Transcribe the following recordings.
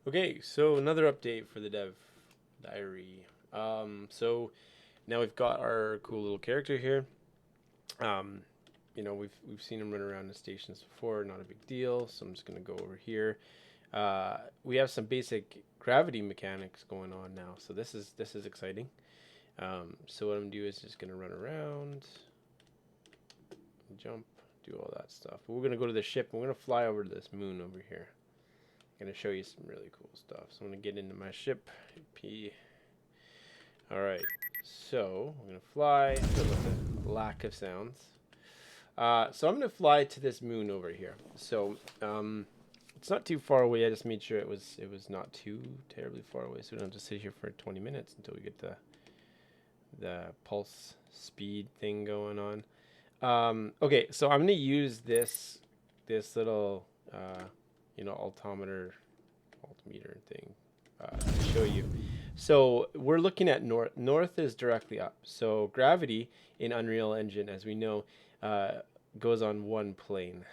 Okay, so another update for the dev diary. So now we've got our cool little character here. Um, we've seen him run around the stations before, not a big deal. So I'm just gonna go over here. We have some basic gravity mechanics going on now, so this is exciting. So what I'm gonna do is just gonna run around, jump, do all that stuff. But we're gonna go to the ship. And we're gonna fly over to this moon over here. Gonna show you some really cool stuff. So I'm gonna get into my ship. P. All right. So I'm gonna fly. Sorry about the lack of sounds. So I'm gonna fly to this moon over here. So it's not too far away. I just made sure it was not too terribly far away, so we don't have to sit here for 20 minutes until we get the pulse speed thing going on. Okay, so I'm gonna use this little altimeter thing to show you. So we're looking at north. North is directly up. So gravity in Unreal Engine, as we know, goes on one plane,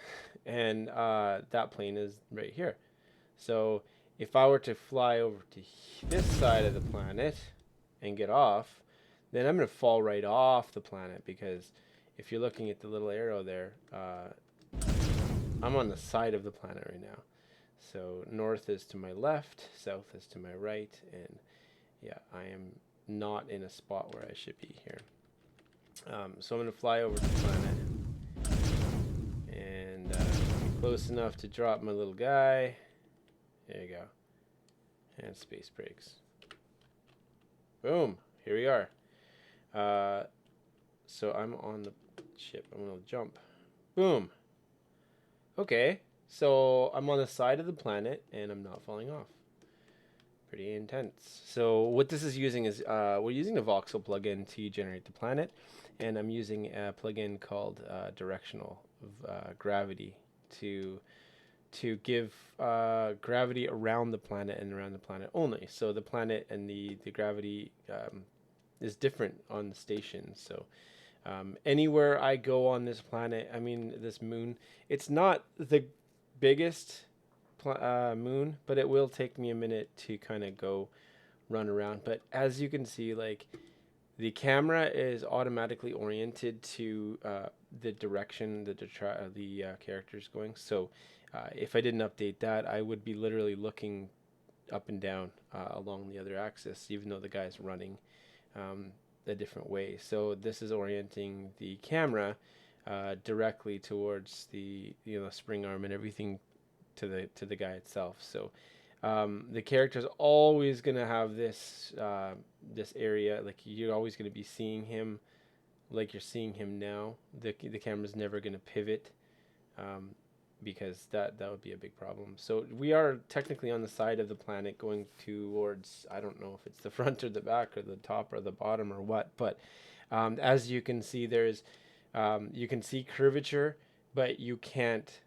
and that plane is right here. So if I were to fly over to this side of the planet and get off, then I'm going to fall right off the planet, because if you're looking at the little arrow there, I'm on the side of the planet right now. So north is to my left, south is to my right, and yeah, I am not in a spot where I should be here. So I'm going to fly over the planet and be close enough to drop my little guy. There you go. And space brakes. Boom. Here we are. So I'm on the ship. I'm going to jump. Boom. Okay. So I'm on the side of the planet and I'm not falling off. Pretty intense. So what this is using is we're using the voxel plugin to generate the planet, and I'm using a plugin called directional gravity to give gravity around the planet and around the planet only. So the planet and the gravity is different on the station. So anywhere I go on this planet, I mean this moon, it's not the biggest moon, but it will take me a minute to kind of go run around. But as you can see, like, the camera is automatically oriented to the direction that the character's going. So if I didn't update that, I would be literally looking up and down along the other axis, even though the guy's running a different way. So this is orienting the camera directly towards the spring arm and everything to the guy itself. So the character's always gonna have this this area, like you're always gonna be seeing him like you're seeing him now. The camera's never gonna pivot, because that would be a big problem. So we are technically on the side of the planet going towards, I don't know if it's the front or the back or the top or the bottom or what, but as you can see, there's you can see curvature, but you can't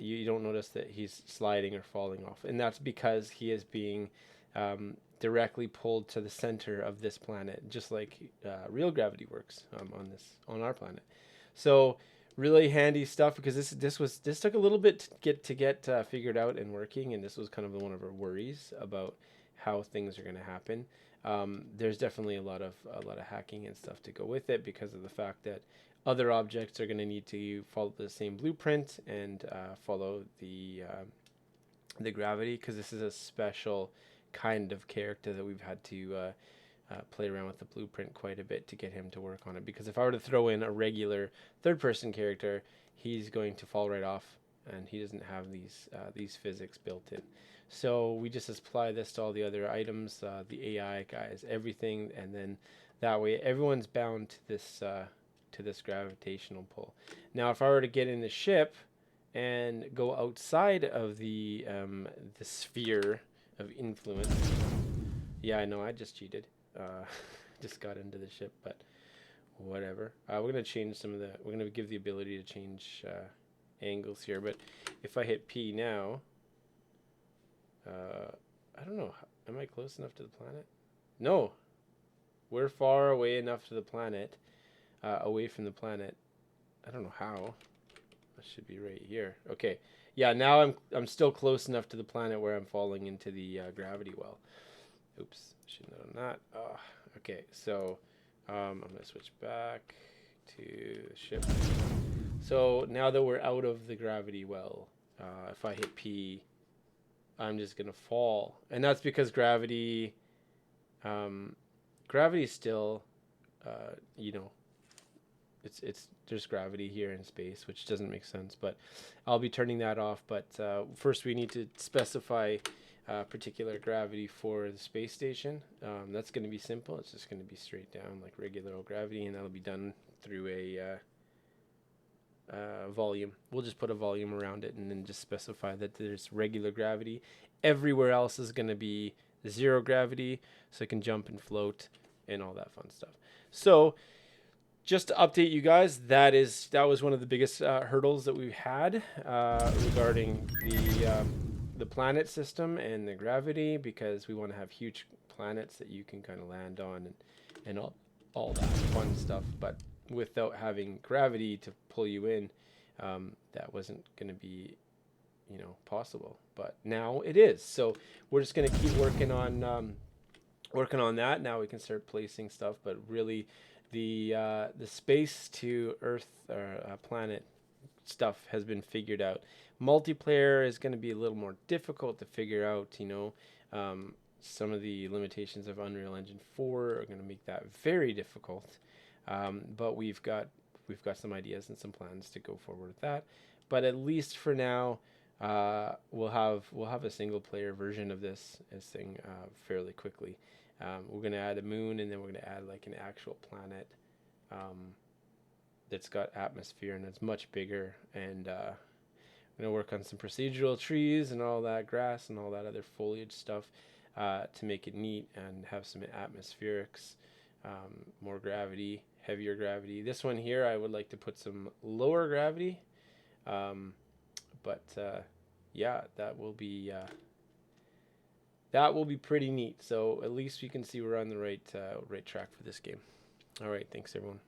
you don't notice that he's sliding or falling off, and that's because he is being directly pulled to the center of this planet, just like real gravity works on our planet. So really handy stuff, because this took a little bit to get figured out and working, and this was kind of one of our worries about how things are going to happen. There's definitely a lot of hacking and stuff to go with it, because of the fact that other objects are going to need to follow the same blueprint and follow the gravity, because this is a special kind of character that we've had to play around with the blueprint quite a bit to get him to work on it. Because if I were to throw in a regular third-person character, he's going to fall right off, and he doesn't have these physics built in. So we just apply this to all the other items, the AI guys, everything, and then that way everyone's bound to this gravitational pull. Now, if I were to get in the ship and go outside of the sphere of influence, yeah, I know I just cheated. Just got into the ship, but whatever. We're gonna change some of the. We're gonna give the ability to change angles here. But if I hit P now, I don't know. Am I close enough to the planet? No, we're far away enough to the planet, away from the planet. I don't know how. I should be right here. Okay, Yeah, now I'm still close enough to the planet where I'm falling into the gravity well. Oops, shouldn't have done that. Okay, so I'm gonna switch back to the ship. So now that we're out of the gravity well, if I hit P, I'm just gonna fall, and that's because gravity still, you know, it's there's gravity here in space, which doesn't make sense. But I'll be turning that off. But first, we need to specify particular gravity for the space station. That's going to be simple. It's just going to be straight down like regular old gravity, and that'll be done through a volume. We'll just put a volume around it, and then just specify that there's regular gravity. Everywhere else is going to be zero gravity, so it can jump and float and all that fun stuff. So just to update you guys, that was one of the biggest hurdles that we've had regarding the planet system and the gravity, because we want to have huge planets that you can kind of land on and all that fun stuff. But without having gravity to pull you in, that wasn't going to be, possible. But now it is. So we're just going to keep working on that. Now we can start placing stuff, but really, the space to Earth or planet stuff has been figured out. Multiplayer is going to be a little more difficult to figure out. Some of the limitations of Unreal Engine 4 are going to make that very difficult. But we've got some ideas and some plans to go forward with that. But at least for now, we'll have a single player version of this thing fairly quickly. We're going to add a moon, and then we're going to add like an actual planet that's got atmosphere and it's much bigger. And we're going to work on some procedural trees and all that grass and all that other foliage stuff to make it neat and have some atmospherics, more gravity, heavier gravity. This one here, I would like to put some lower gravity. But yeah, that will be pretty neat. So at least we can see we're on the right track for this game. All right, thanks everyone.